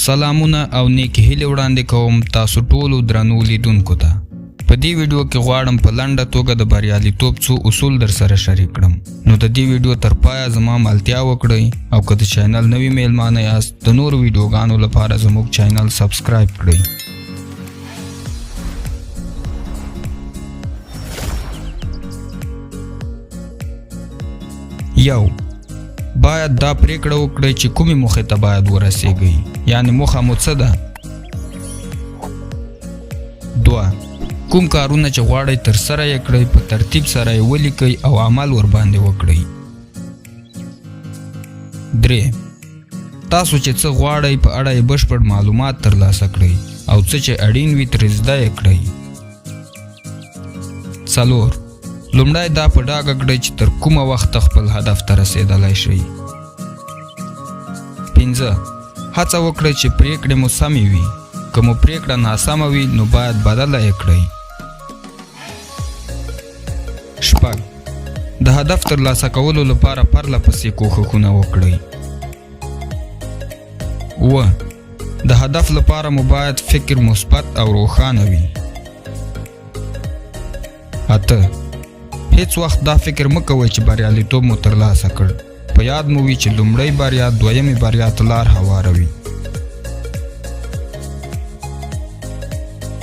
سلامونه او نیک هیلې وړاندې کوم تاسو ټولو درنو لیدونکو ته. په دې ویډیو کې غواړم په لنډه توګه د بریالیتوب څو اصول در سره شریک کړم. نو د دې ویډیو تر پایه زما ملتیا وکړئ او که د چینل نوي میلمانه یاست د نورو ویډیوګانو لپاره زموږ چینل سبسکرایب کړئ. یو، باید دا پریکړه وکړئ چې کومې موخې ته باید ورسیږئ، یعنی موخه مو څه ده. 2، کوم کارونه چې غواړئ تر سره یې کړئ په ترتیب سره یې ولیکئ او عمل ورباندې وکړئ. 3، تاسو چې څه غواړئ په اړه یې بشپړ معلومات ترلاسه کړئ او څه چې اړین وي ترې زده یې کړئ. 4، لومړی دا په ډاګه کړئ چې تر کومه وخته خپل هدف ته رسېدلی شئ. 5، هڅه وکړئ چې پریکړې مو سمې وي. که مو پریکړه ناسمه وي نو باید بدله یې کړئ. 6، د هدف ترلاسه کولو لپاره پرله پسې کوښښونه وکړئ. 7، د هدف لپاره مو باید فکر مثبت او روښانه وي. 8، هیڅ وخت دا فکر مه کوئ چې بریالیتوب مو ترلاسه کړ. په یاد مو وي چې لومړی بریا دویمې بریا ته لار هواروي.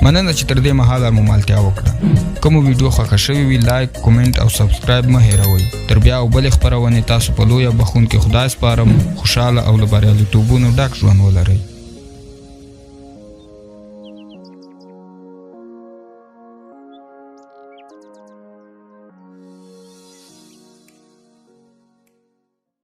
مننه چې تر دې مهاله مو ملتیا وکړه. که مو ویډیو خوښه شوې وي لایک، کومنټ او سبسکرایب مه هېروئ. تر بیا او بلې خپرونې تاسو په لویه بخښونکي خدای سپارم. خوشحاله او له بریالیتوبونو ډک ژوند ولرئ.